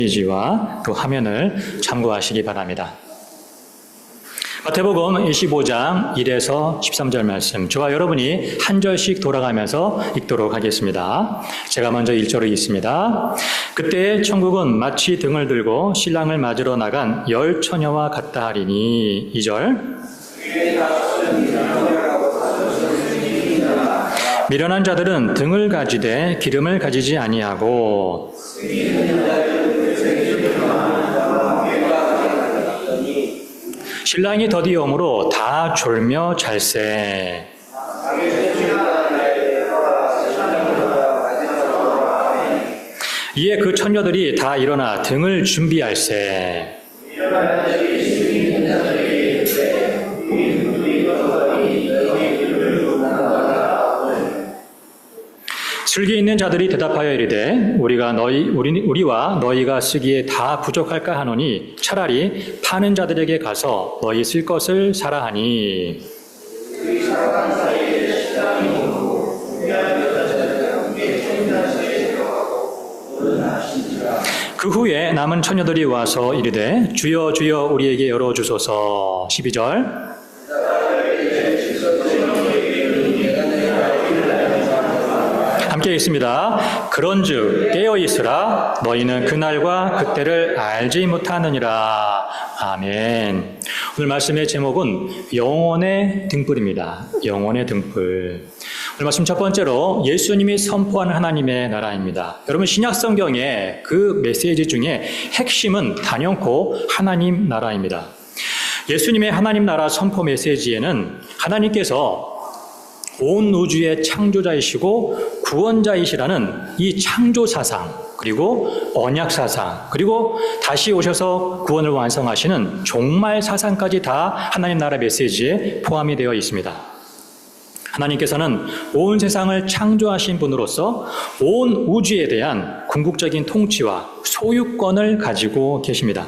페이지와 또 화면을 참고하시기 바랍니다. 마태복음 25장 1에서 13절 말씀, 저와 여러분이 한 절씩 돌아가면서 읽도록 하겠습니다. 제가 먼저 1절을 읽습니다. 그때 천국은 마치 등을 들고 신랑을 맞으러 나간 10 처녀와 같다 하리니. 2절. 미련한 자들은 등을 가지되 기름을 가지지 아니하고 신랑이 더디오므로 다 졸며 잘세. 이에 그 처녀들이 다 일어나 등을 준비할세. 슬기 있는 자들이 대답하여 이르되 우리와 너희가 쓰기에 다 부족할까 하노니 차라리 파는 자들에게 가서 너희 쓸 것을 사라 하니. 그 후에 남은 처녀들이 와서 이르되 주여 주여 우리에게 열어주소서. 12절. 함께 읽습니다. 그런즉 깨어있으라. 너희는 그날과 그때를 알지 못하느니라. 아멘. 오늘 말씀의 제목은 영혼의 등불입니다. 영혼의 등불. 오늘 말씀 첫 번째로 예수님이 선포하는 하나님의 나라입니다. 여러분, 신약 성경의 그 메시지 중에 핵심은 단연코 하나님 나라입니다. 예수님의 하나님 나라 선포 메시지에는 하나님께서 온 우주의 창조자이시고 구원자이시라는 이 창조 사상, 그리고 언약 사상, 그리고 다시 오셔서 구원을 완성하시는 종말 사상까지 다 하나님 나라 메시지에 포함이 되어 있습니다. 하나님께서는 온 세상을 창조하신 분으로서 온 우주에 대한 궁극적인 통치와 소유권을 가지고 계십니다.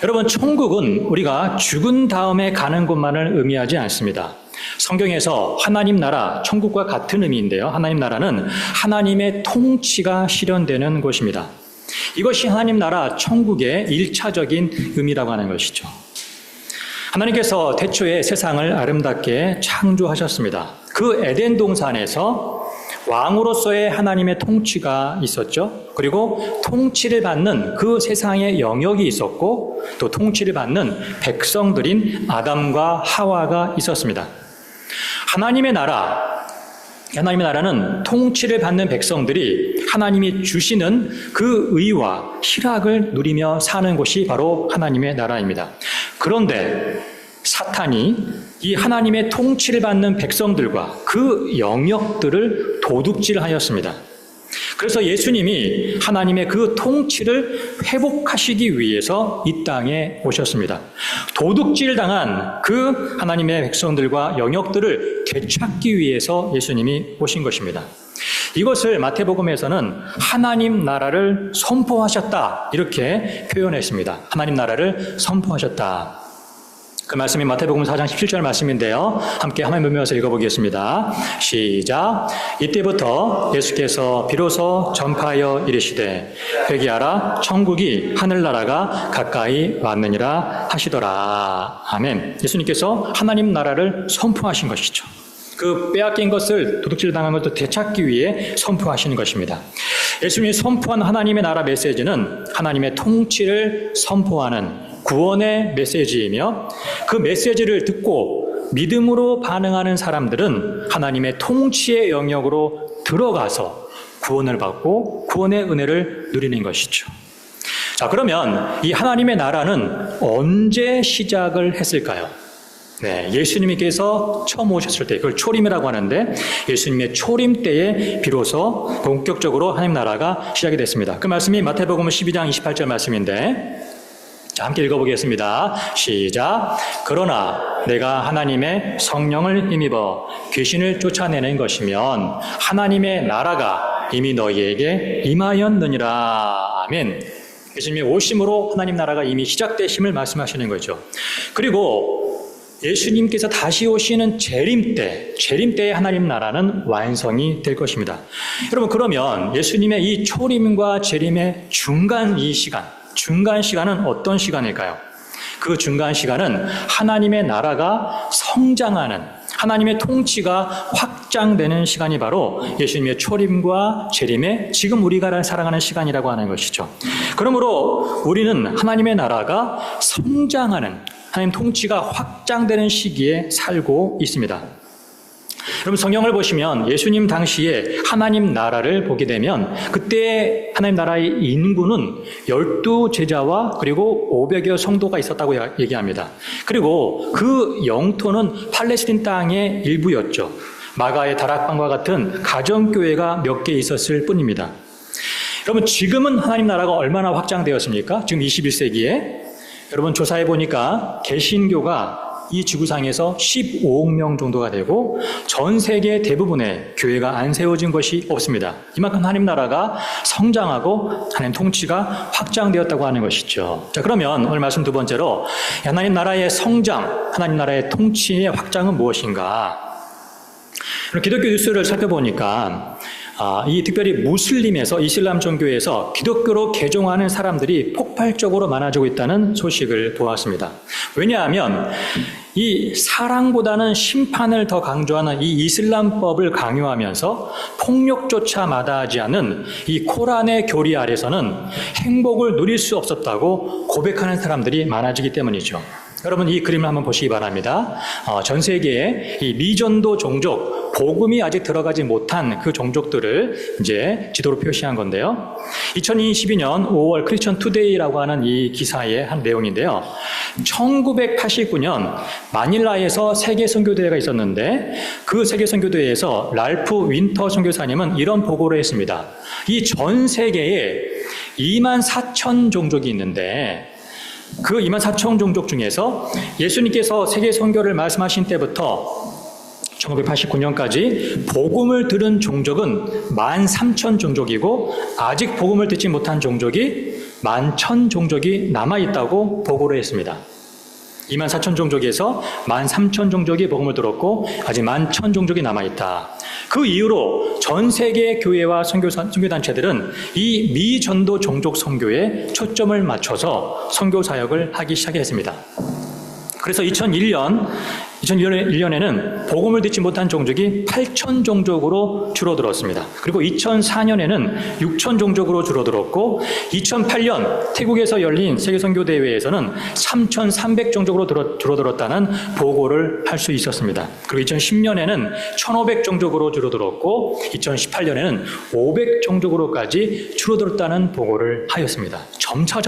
여러분, 천국은 우리가 죽은 다음에 가는 곳만을 의미하지 않습니다. 성경에서 하나님 나라, 천국과 같은 의미인데요. 하나님 나라는 하나님의 통치가 실현되는 곳입니다. 이것이 하나님 나라, 천국의 1차적인 의미라고 하는 것이죠. 하나님께서 태초에 세상을 아름답게 창조하셨습니다. 그 에덴 동산에서 왕으로서의 하나님의 통치가 있었죠. 그리고 통치를 받는 그 세상의 영역이 있었고, 또 통치를 받는 백성들인 아담과 하와가 있었습니다. 하나님의 나라는 통치를 받는 백성들이 하나님이 주시는 그 의와 희락을 누리며 사는 곳이 바로 하나님의 나라입니다. 그런데 사탄이 이 하나님의 통치를 받는 백성들과 그 영역들을 도둑질하였습니다. 그래서 예수님이 하나님의 그 통치를 회복하시기 위해서 이 땅에 오셨습니다. 도둑질당한 그 하나님의 백성들과 영역들을 되찾기 위해서 예수님이 오신 것입니다. 이것을 마태복음에서는 하나님 나라를 선포하셨다, 이렇게 표현했습니다. 하나님 나라를 선포하셨다. 그 말씀이 마태복음 4장 17절 말씀인데요. 함께 화면 보면서 읽어보겠습니다. 시작. 이때부터 예수께서 비로소 전파하여 이르시되 회개하라, 천국이 하늘나라가 가까이 왔느니라 하시더라. 아멘. 예수님께서 하나님 나라를 선포하신 것이죠. 그 빼앗긴 것을, 도둑질 당한 것을 되찾기 위해 선포하시는 것입니다. 예수님이 선포한 하나님의 나라 메시지는 하나님의 통치를 선포하는 구원의 메시지이며, 그 메시지를 듣고 믿음으로 반응하는 사람들은 하나님의 통치의 영역으로 들어가서 구원을 받고 구원의 은혜를 누리는 것이죠. 자, 그러면 이 하나님의 나라는 언제 시작을 했을까요? 네, 예수님께서 처음 오셨을 때, 그걸 초림이라고 하는데, 예수님의 초림 때에 비로소 본격적으로 하나님 나라가 시작이 됐습니다. 그 말씀이 마태복음 12장 28절 말씀인데, 자, 함께 읽어보겠습니다. 시작. 그러나 내가 하나님의 성령을 힘입어 귀신을 쫓아내는 것이면 하나님의 나라가 이미 너희에게 임하였느니라. 아멘. 예수님의 오심으로 하나님 나라가 이미 시작되심을 말씀하시는 거죠. 그리고 예수님께서 다시 오시는 재림 때의 하나님 나라는 완성이 될 것입니다. 여러분, 그러면 예수님의 이 초림과 재림의 중간 시간은 어떤 시간일까요? 그 중간 시간은 하나님의 나라가 성장하는, 하나님의 통치가 확장되는 시간이 바로 예수님의 초림과 재림의 지금 우리가 살아가는 시간이라고 하는 것이죠. 그러므로 우리는 하나님의 나라가 성장하는, 하나님 통치가 확장되는 시기에 살고 있습니다. 여러분, 성경을 보시면 예수님 당시에 하나님 나라를 보게 되면 그때 하나님 나라의 인구는 12제자와 그리고 500여 성도가 있었다고 얘기합니다. 그리고 그 영토는 팔레스틴 땅의 일부였죠. 마가의 다락방과 같은 가정교회가 몇 개 있었을 뿐입니다. 여러분, 지금은 하나님 나라가 얼마나 확장되었습니까? 지금 21세기에 여러분, 조사해 보니까 개신교가 이 지구상에서 15억 명 정도가 되고 전 세계 대부분의 교회가 안 세워진 것이 없습니다. 이만큼 하나님 나라가 성장하고 하나님 통치가 확장되었다고 하는 것이죠. 자, 그러면 오늘 말씀 두 번째로 하나님 나라의 성장, 하나님 나라의 통치의 확장은 무엇인가? 기독교 뉴스를 살펴보니까 이 특별히 무슬림에서, 이슬람 종교에서 기독교로 개종하는 사람들이 폭발적으로 많아지고 있다는 소식을 보았습니다. 왜냐하면 이 사랑보다는 심판을 더 강조하는 이 이슬람법을 강요하면서 폭력조차 마다하지 않는 이 코란의 교리 아래서는 행복을 누릴 수 없었다고 고백하는 사람들이 많아지기 때문이죠. 여러분, 이 그림을 한번 보시기 바랍니다. 전 세계의 이 미전도 종족, 복음이 아직 들어가지 못한 그 종족들을 이제 지도로 표시한 건데요. 2022년 5월 크리스천 투데이라고 하는 이 기사의 한 내용인데요. 1989년 마닐라에서 세계 선교대회가 있었는데 그 세계 선교대회에서 랄프 윈터 선교사님은 이런 보고를 했습니다. 이 전 세계에 24,000 종족이 있는데 그 24,000 종족 중에서 예수님께서 세계 선교를 말씀하신 때부터 1989년까지 복음을 들은 종족은 13,000 종족이고 아직 복음을 듣지 못한 종족이 11,000 종족이 남아있다고 보고를 했습니다. 24,000 종족에서 13,000 종족이 복음을 들었고 아직 11,000 종족이 남아있다. 그 이후로 전 세계의 교회와 선교단체들은 이 미전도 종족 선교에 초점을 맞춰서 선교 사역을 하기 시작했습니다. 그래서 2001년에는 복음을 듣지 못한 종족이 8,000 종족으로 줄어들었습니다. 그리고 2004년에는 6,000 종족으로 줄어들었고 2008년 태국에서 열린 세계선교대회에서는 3,300 종족으로 줄어들었다는 보고를 할 수 있었습니다. 그리고 2010년에는 1,500 종족으로 줄어들었고 2018년에는 500 종족으로까지 줄어들었다는 보고를 하였습니다. 점차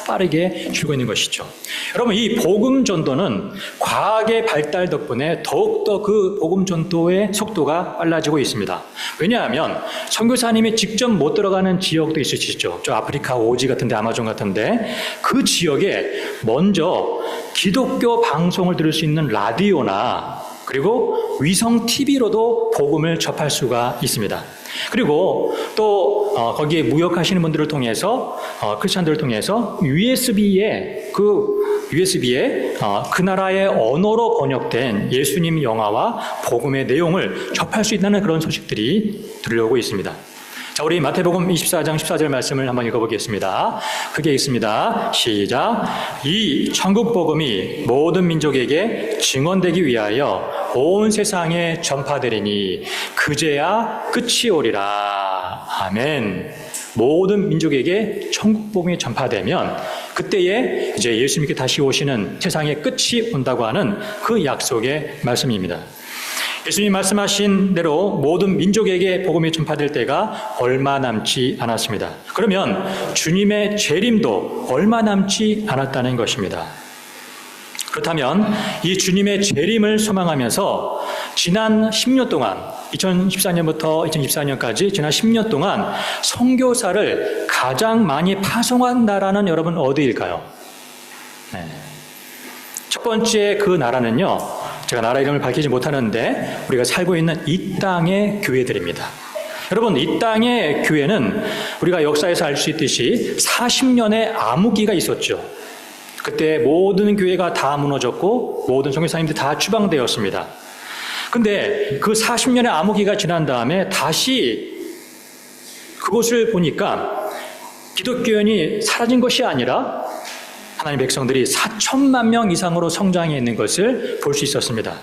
빠르게 줄고 있는 것이죠. 여러분, 이 복음 전도는 과학의 발달 덕분에 더욱더 그 복음 전도의 속도가 빨라지고 있습니다. 왜냐하면 선교사님이 직접 못 들어가는 지역도 있으시죠. 저 아프리카 오지 같은데, 아마존 같은데 그 지역에 먼저 기독교 방송을 들을 수 있는 라디오나 그리고 위성 TV로도 복음을 접할 수가 있습니다. 그리고 또 거기에 무역하시는 분들을 통해서 크리스천들을 통해서 USB에 그 나라의 언어로 번역된 예수님 영화와 복음의 내용을 접할 수 있다는 그런 소식들이 들려오고 있습니다. 자, 우리 마태복음 24장 14절 말씀을 한번 읽어보겠습니다. 크게 읽습니다. 시작. 이 천국 복음이 모든 민족에게 증언되기 위하여 온 세상에 전파되리니 그제야 끝이 오리라. 아멘. 모든 민족에게 천국 복음이 전파되면 그때에 이제 예수님께 다시 오시는 세상의 끝이 온다고 하는 그 약속의 말씀입니다. 예수님 말씀하신 대로 모든 민족에게 복음이 전파될 때가 얼마 남지 않았습니다. 그러면 주님의 재림도 얼마 남지 않았다는 것입니다. 그렇다면 이 주님의 재림을 소망하면서 지난 10년 동안 2014년부터 2024년까지 지난 10년 동안 선교사를 가장 많이 파송한 나라는 여러분 어디일까요? 네. 첫 번째 그 나라는요, 제가 나라 이름을 밝히지 못하는데 우리가 살고 있는 이 땅의 교회들입니다. 여러분, 이 땅의 교회는 우리가 역사에서 알 수 있듯이 40년의 암흑기가 있었죠. 그때 모든 교회가 다 무너졌고 모든 선교사님들이 다 추방되었습니다. 근데 그 40년의 암흑기가 지난 다음에 다시 그곳을 보니까 기독교인이 사라진 것이 아니라 하나님의 백성들이 4천만 명 이상으로 성장해 있는 것을 볼 수 있었습니다.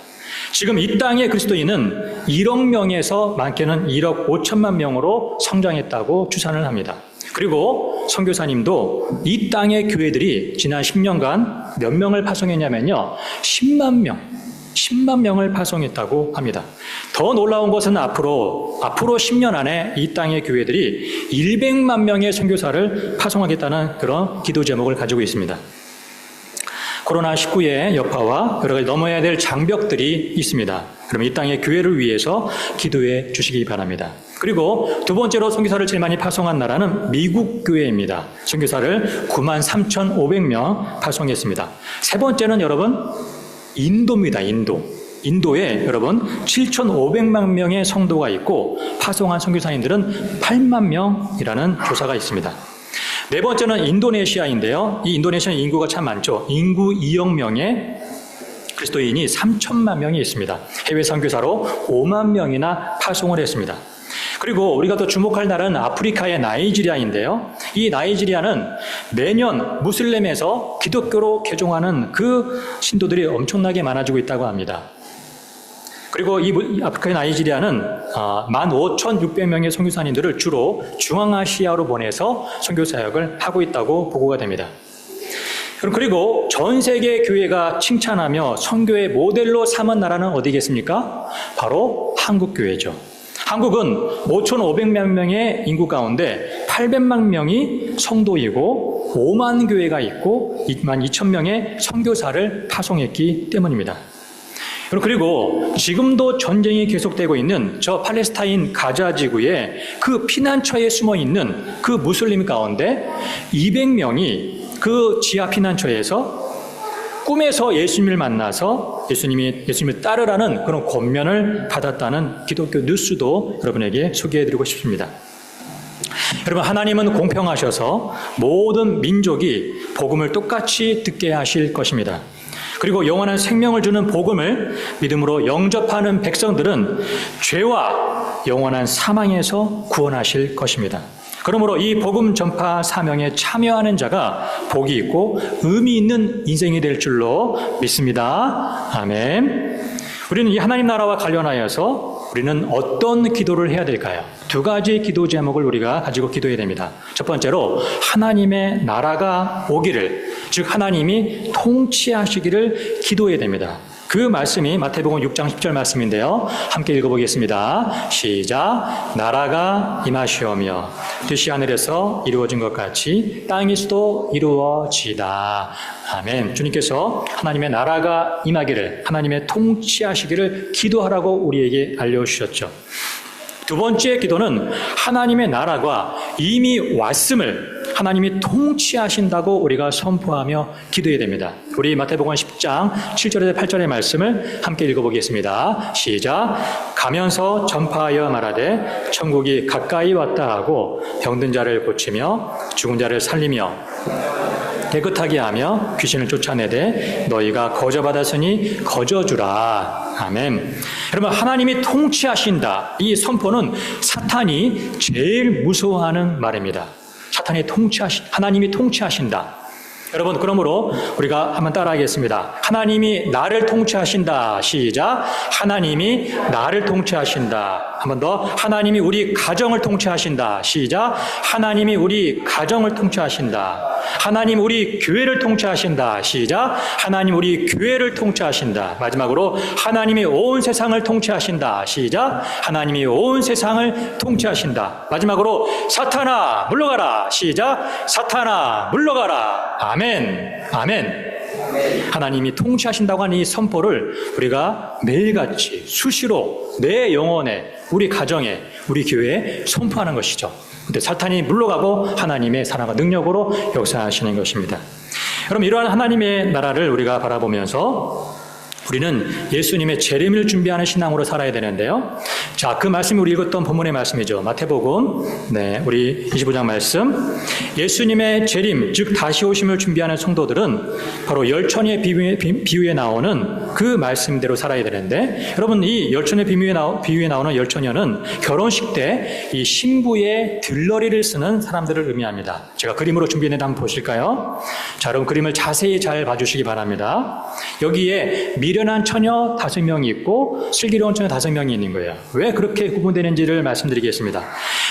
지금 이 땅의 그리스도인은 1억 명에서 많게는 1억 5천만 명으로 성장했다고 추산을 합니다. 그리고 선교사님도 이 땅의 교회들이 지난 10년간 몇 명을 파송했냐면요, 10만 명을 파송했다고 합니다. 더 놀라운 것은 앞으로 10년 안에 이 땅의 교회들이 100만 명의 선교사를 파송하겠다는 그런 기도 제목을 가지고 있습니다. 코로나19의 여파와 여러 가지 넘어야 될 장벽들이 있습니다. 그러면 이 땅의 교회를 위해서 기도해 주시기 바랍니다. 그리고 두 번째로 선교사를 제일 많이 파송한 나라는 미국 교회입니다. 선교사를 93,500명 파송했습니다. 세 번째는 여러분 인도입니다. 인도에 여러분 7,500만 명의 성도가 있고 파송한 선교사님들은 8만 명이라는 조사가 있습니다. 네 번째는 인도네시아인데요. 이 인도네시아는 인구가 참 많죠. 인구 2억 명의 그리스도인이 3천만 명이 있습니다. 해외 선교사로 5만 명이나 파송을 했습니다. 그리고 우리가 또 주목할 나라는 아프리카의 나이지리아인데요. 이 나이지리아는 매년 무슬림에서 기독교로 개종하는 그 신도들이 엄청나게 많아지고 있다고 합니다. 그리고 이 아프리카의 나이지리아는 15,600명의 선교사님들을 주로 중앙아시아로 보내서 선교 사역을 하고 있다고 보고가 됩니다. 그리고 전 세계 교회가 칭찬하며 선교의 모델로 삼은 나라는 어디겠습니까? 바로 한국교회죠. 한국은 5,500만 명의 인구 가운데 800만 명이 성도이고 5만 교회가 있고 2만 2천 명의 선교사를 파송했기 때문입니다. 그리고 지금도 전쟁이 계속되고 있는 저 팔레스타인 가자 지구에 그 피난처에 숨어 있는 그 무슬림 가운데 200명이 그 지하 피난처에서 꿈에서 예수님을 만나서 예수님을 따르라는 그런 권면을 받았다는 기독교 뉴스도 여러분에게 소개해드리고 싶습니다. 여러분, 하나님은 공평하셔서 모든 민족이 복음을 똑같이 듣게 하실 것입니다. 그리고 영원한 생명을 주는 복음을 믿음으로 영접하는 백성들은 죄와 영원한 사망에서 구원하실 것입니다. 그러므로 이 복음 전파 사명에 참여하는 자가 복이 있고 의미 있는 인생이 될 줄로 믿습니다. 아멘. 우리는 이 하나님 나라와 관련하여서 우리는 어떤 기도를 해야 될까요? 두 가지 기도 제목을 우리가 가지고 기도해야 됩니다. 첫 번째로 하나님의 나라가 오기를, 즉 하나님이 통치하시기를 기도해야 됩니다. 그 말씀이 마태복음 6장 10절 말씀인데요. 함께 읽어보겠습니다. 시작. 나라가 임하시오며 뜻이 하늘에서 이루어진 것 같이 땅에서도 이루어지다. 아멘. 주님께서 하나님의 나라가 임하기를, 하나님의 통치하시기를 기도하라고 우리에게 알려주셨죠. 두 번째 기도는 하나님의 나라가 이미 왔음을 하나님이 통치하신다고 우리가 선포하며 기도해야 됩니다. 우리 마태복음 10장 7절에서 8절의 말씀을 함께 읽어보겠습니다. 시작. 가면서 전파하여 말하되 천국이 가까이 왔다 하고 병든 자를 고치며 죽은 자를 살리며 깨끗하게 하며 귀신을 쫓아내되 너희가 거저받았으니 거저주라. 아멘. 여러분, 하나님이 통치하신다. 이 선포는 사탄이 제일 무서워하는 말입니다. 하나님이 통치하신다. 여러분, 그러므로 우리가 한번 따라하겠습니다. 하나님이 나를 통치하신다. 시작. 하나님이 나를 통치하신다. 한 번 더. 하나님이 우리 가정을 통치하신다. 시작. 하나님이 우리 가정을 통치하신다. 하나님 우리 교회를 통치하신다. 시작. 하나님 우리 교회를 통치하신다. 마지막으로 하나님이 온 세상을 통치하신다. 시작. 하나님이 온 세상을 통치하신다. 마지막으로 사탄아 물러가라. 시작. 사탄아 물러가라. 아멘. 아멘. 하나님이 통치하신다고 하는 이 선포를 우리가 매일같이 수시로 내 영혼에, 우리 가정에, 우리 교회에 선포하는 것이죠. 근데 사탄이 물러가고 하나님의 사랑과 능력으로 역사하시는 것입니다. 여러분, 이러한 하나님의 나라를 우리가 바라보면서 우리는 예수님의 재림을 준비하는 신앙으로 살아야 되는데요. 자, 그 말씀이 우리 읽었던 본문의 말씀이죠. 마태복음, 우리 25장 말씀. 예수님의 재림, 즉 다시 오심을 준비하는 성도들은 바로 열처녀의 비유에 나오는 그 말씀대로 살아야 되는데, 여러분, 이 열처녀의 비유에 나오는 열처녀는 결혼식 때 이 신부의 들러리를 쓰는 사람들을 의미합니다. 제가 그림으로 준비했는데 한번 보실까요? 자, 여러분 그림을 자세히 잘 봐주시기 바랍니다. 여기에 미련한 처녀 5명이 있고 슬기로운 처녀 5명이 있는 거예요. 왜 그렇게 구분되는지를 말씀드리겠습니다.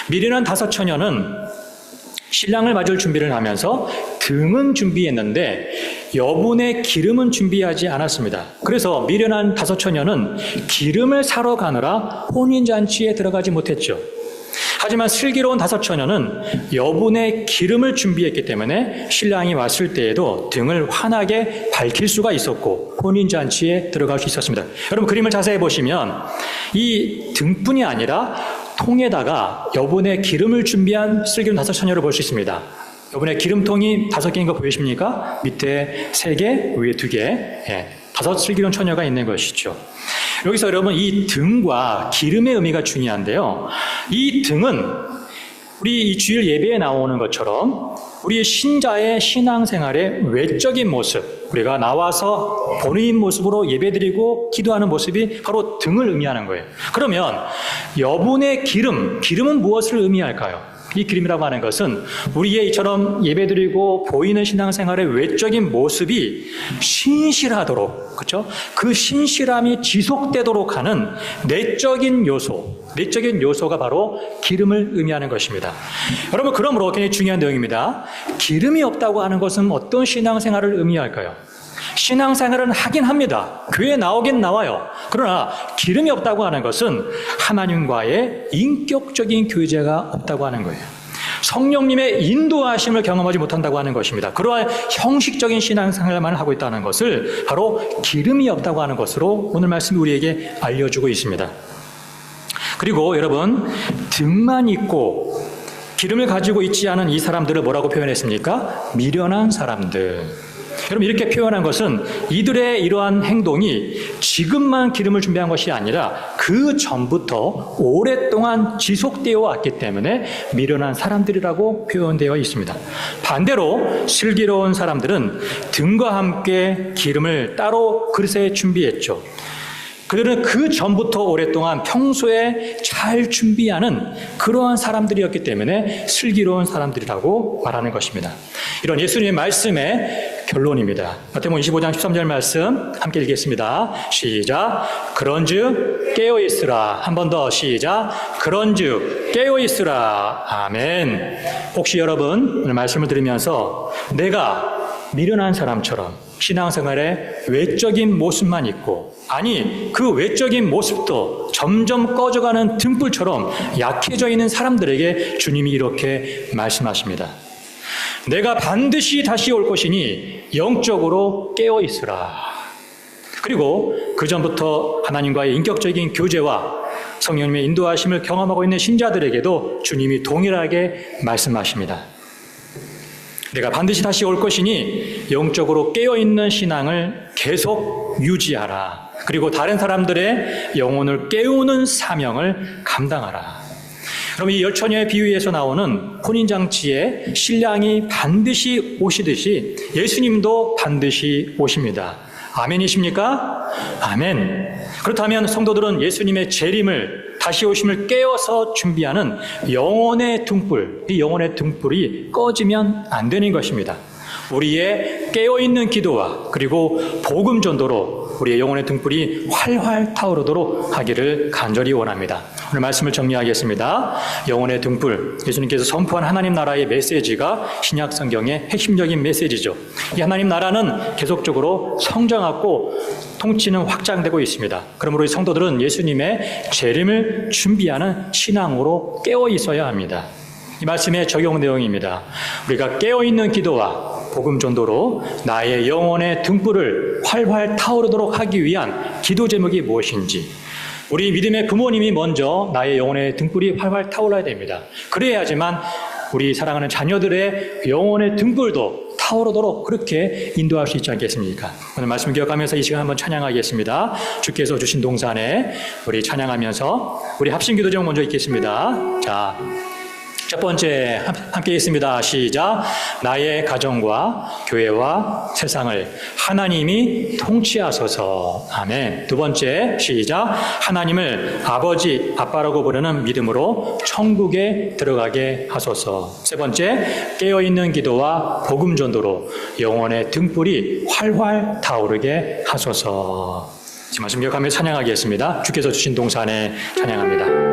미련한 5처녀는 신랑을 맞을 준비를 하면서 등은 준비했는데 여분의 기름은 준비하지 않았습니다. 그래서 미련한 5처녀는 기름을 사러 가느라 혼인잔치에 들어가지 못했죠. 하지만 슬기로운 5처녀는 여분의 기름을 준비했기 때문에 신랑이 왔을 때에도 등을 환하게 밝힐 수가 있었고 혼인잔치에 들어갈 수 있었습니다. 여러분 그림을 자세히 보시면 이 등뿐이 아니라 통에다가 여분의 기름을 준비한 슬기로운 5처녀를 볼 수 있습니다. 여분의 기름통이 5개인 거 보이십니까? 밑에 3개, 위에 2개, 5 슬기로운 처녀가 있는 것이죠. 여기서 여러분 이 등과 기름의 의미가 중요한데요. 이 등은 우리 이 주일 예배에 나오는 것처럼 우리 신자의 신앙생활의 외적인 모습, 우리가 나와서 본인 모습으로 예배드리고 기도하는 모습이 바로 등을 의미하는 거예요. 그러면 여분의 기름은 무엇을 의미할까요? 이 기름이라고 하는 것은 우리의 이처럼 예배드리고 보이는 신앙생활의 외적인 모습이 신실하도록, 그렇죠? 그 신실함이 지속되도록 하는 내적인 요소가 바로 기름을 의미하는 것입니다. 여러분, 그러므로 굉장히 중요한 내용입니다. 기름이 없다고 하는 것은 어떤 신앙생활을 의미할까요? 신앙생활은 하긴 합니다. 교회에 나오긴 나와요. 그러나 기름이 없다고 하는 것은 하나님과의 인격적인 교제가 없다고 하는 거예요. 성령님의 인도하심을 경험하지 못한다고 하는 것입니다. 그러한 형식적인 신앙생활만 하고 있다는 것을 바로 기름이 없다고 하는 것으로 오늘 말씀이 우리에게 알려주고 있습니다. 그리고 여러분, 등만 있고 기름을 가지고 있지 않은 이 사람들을 뭐라고 표현했습니까? 미련한 사람들. 여러분 이렇게 표현한 것은 이들의 이러한 행동이 지금만 기름을 준비한 것이 아니라 그 전부터 오랫동안 지속되어 왔기 때문에 미련한 사람들이라고 표현되어 있습니다. 반대로 슬기로운 사람들은 등과 함께 기름을 따로 그릇에 준비했죠. 그들은 그 전부터 오랫동안 평소에 잘 준비하는 그러한 사람들이었기 때문에 슬기로운 사람들이라고 말하는 것입니다. 이런 예수님의 말씀의 결론입니다. 마태복음 25장 13절 말씀 함께 읽겠습니다. 시작. 그런즉 깨어있으라. 한 번 더 시작. 그런즉 깨어있으라. 아멘. 혹시 여러분 오늘 말씀을 들으면서 내가 미련한 사람처럼 신앙생활의 외적인 모습만 있고, 아니 그 외적인 모습도 점점 꺼져가는 등불처럼 약해져 있는 사람들에게 주님이 이렇게 말씀하십니다. 내가 반드시 다시 올 것이니 영적으로 깨어 있으라. 그리고 그 전부터 하나님과의 인격적인 교제와 성령님의 인도하심을 경험하고 있는 신자들에게도 주님이 동일하게 말씀하십니다. 내가 반드시 다시 올 것이니 영적으로 깨어있는 신앙을 계속 유지하라. 그리고 다른 사람들의 영혼을 깨우는 사명을 감당하라. 그럼 이 열처녀의 비유에서 나오는 혼인잔치에 신랑이 반드시 오시듯이 예수님도 반드시 오십니다. 아멘이십니까? 아멘. 그렇다면 성도들은 예수님의 재림을, 다시 오심을 깨어서 준비하는 영혼의 등불, 이 영혼의 등불이 꺼지면 안 되는 것입니다. 우리의 깨어있는 기도와 그리고 복음 전도로 우리의 영혼의 등불이 활활 타오르도록 하기를 간절히 원합니다. 오늘 말씀을 정리하겠습니다. 영혼의 등불, 예수님께서 선포한 하나님 나라의 메시지가 신약 성경의 핵심적인 메시지죠. 이 하나님 나라는 계속적으로 성장하고 통치는 확장되고 있습니다. 그러므로 이 성도들은 예수님의 재림을 준비하는 신앙으로 깨어 있어야 합니다. 이 말씀의 적용 내용입니다. 우리가 깨어있는 기도와 복음 전도로 나의 영혼의 등불을 활활 타오르도록 하기 위한 기도 제목이 무엇인지, 우리 믿음의 부모님이 먼저 나의 영혼의 등불이 활활 타올라야 됩니다. 그래야지만 우리 사랑하는 자녀들의 영혼의 등불도 타오르도록 그렇게 인도할 수 있지 않겠습니까? 오늘 말씀 기억하면서 이 시간 한번 찬양하겠습니다. 주께서 주신 동산에 우리 찬양하면서 우리 합심기도 제목 먼저 읽겠습니다. 자, 첫 번째 함께 있습니다. 시작. 나의 가정과 교회와 세상을 하나님이 통치하소서. 아멘. 두 번째 시작. 하나님을 아버지, 아빠라고 부르는 믿음으로 천국에 들어가게 하소서. 세 번째, 깨어있는 기도와 복음 전도로 영혼의 등불이 활활 타오르게 하소서. 지금 말씀 기억하며 찬양하겠습니다. 주께서 주신 동산에 찬양합니다.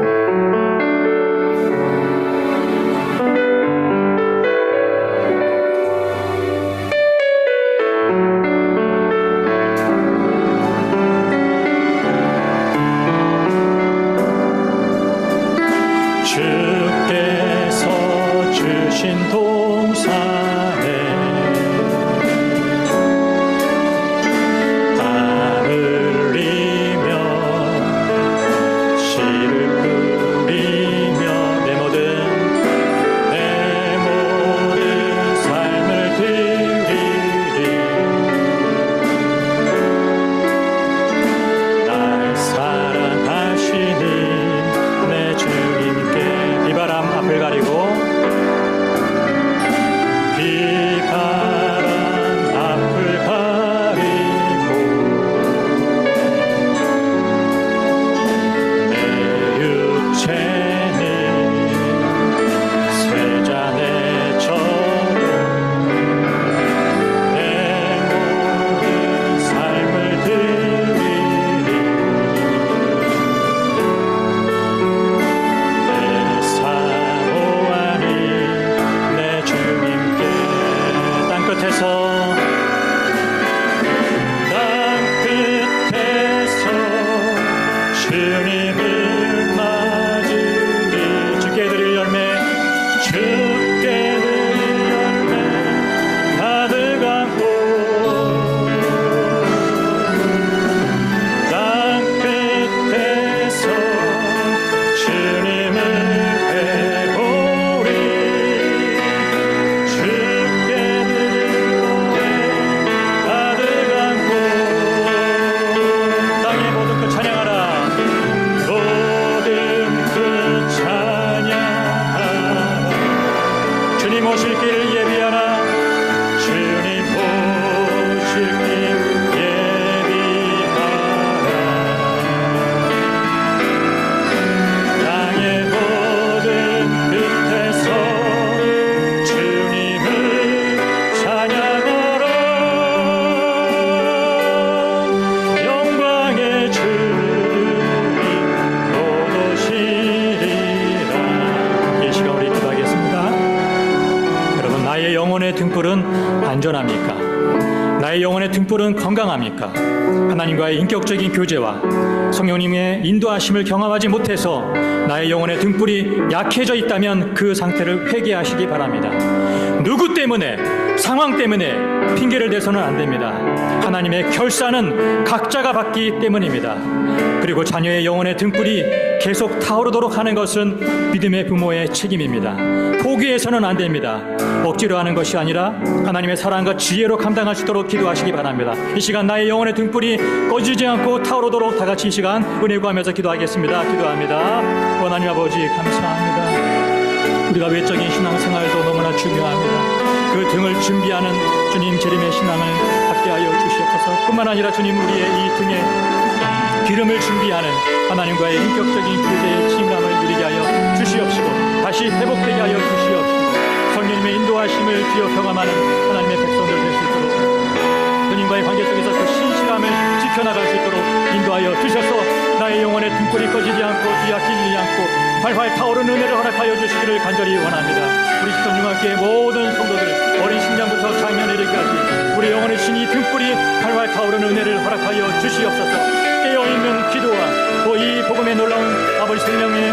나의 영혼의 등불은 건강합니까? 하나님과의 인격적인 교제와 성령님의 인도하심을 경험하지 못해서 나의 영혼의 등불이 약해져 있다면 그 상태를 회개하시기 바랍니다. 누구 때문에, 상황 때문에 핑계를 대서는 안 됩니다. 하나님의 결산은 각자가 받기 때문입니다. 그리고 자녀의 영혼의 등불이 계속 타오르도록 하는 것은 믿음의 부모의 책임입니다. 포기해서는 안 됩니다. 억지로 하는 것이 아니라 하나님의 사랑과 지혜로 감당할 수 있도록 기도하시기 바랍니다. 이 시간 나의 영혼의 등불이 꺼지지 않고 타오르도록 다 같이 이 시간 은혜 구하면서 기도하겠습니다. 기도합니다. 하나님 아버지 감사합니다. 우리가 외적인 신앙생활도 너무나 중요합니다. 그 등을 준비하는 주님 재림의 신앙을 갖게 하여 주시옵소서. 뿐만 아니라 주님 우리의 이 등에 기름을 준비하는 하나님과의 인격적인 교제의 친감을 누리게 하여 주시옵시고 다시 회복되게 하여 주시옵시고 성령님의 인도하심을 주여 경험하는 하나님의 백성들 될 수 있도록 주님과의 관계 속에서 그 신실함을 지켜나갈 수 있도록 인도하여 주셔서 나의 영혼의 등불이 꺼지지 않고 뒤약해지지 않고 활활 타오르는 은혜를 허락하여 주시기를 간절히 원합니다. 우리 시청중학교의 모든 성도들 어린 심장부터 장년 이르기까지 우리 영혼의 신이 등불이 활활 타오르는 은혜를 허락하여 주시옵소서. 깨어있는 기도와 또 이 복음의 놀라운 아버지 생명의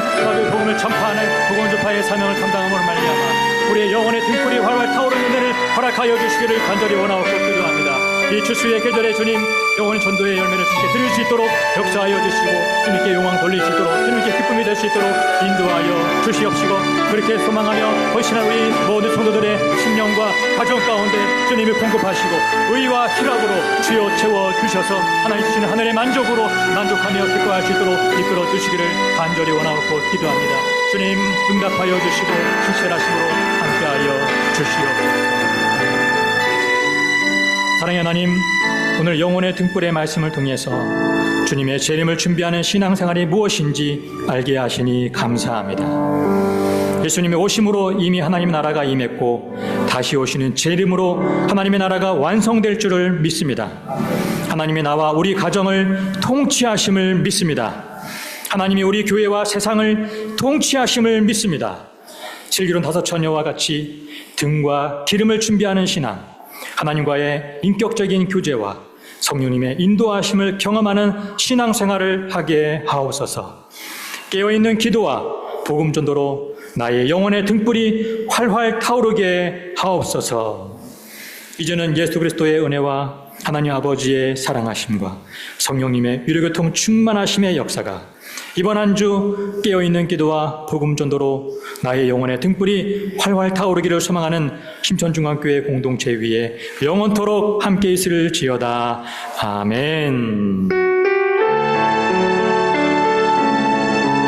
복음을 전파하는 복음 전파의 사명을 감당함으로 말미암아 우리의 영혼의 등불이 활활 타오르는 은혜를 허락하여 주시기를 간절히 원하고 기도합니다. 이 추수의 계절에 주님 영혼의 전도의 열매를 주님께 드릴 수 있도록 역사하여 주시고 주님께 영광 돌릴 수 있도록 주님께 기쁨이 될 수 있도록 인도하여 주시옵시고 그렇게 소망하며 헌신한 우리 모든 성도들의 심령과 가정 가운데 주님이 공급하시고 의와 희락으로 주여 채워주셔서 하나님 주시는 하늘의 만족으로 만족하며 기뻐할 수 있도록 이끌어 주시기를 간절히 원하고 기도합니다. 주님 응답하여 주시고 신실하심으로 함께하여 주시옵소서. 사랑의 하나님, 오늘 영혼의 등불의 말씀을 통해서 주님의 재림을 준비하는 신앙생활이 무엇인지 알게 하시니 감사합니다. 예수님의 오심으로 이미 하나님의 나라가 임했고 다시 오시는 재림으로 하나님의 나라가 완성될 줄을 믿습니다. 하나님이 나와 우리 가정을 통치하심을 믿습니다. 하나님이 우리 교회와 세상을 통치하심을 믿습니다. 슬기로운 다섯 처녀와 같이 등과 기름을 준비하는 신앙, 하나님과의 인격적인 교제와 성령님의 인도하심을 경험하는 신앙생활을 하게 하옵소서. 깨어있는 기도와 복음 전도로 나의 영혼의 등불이 활활 타오르게 하옵소서. 이제는 예수 그리스도의 은혜와 하나님 아버지의 사랑하심과 성령님의 위로교통 충만하심의 역사가 이번 한 주 깨어있는 기도와 복음 전도로 나의 영혼의 등불이 활활 타오르기를 소망하는 심천중앙교회 공동체 위에 영원토록 함께 있을지어다. 아멘.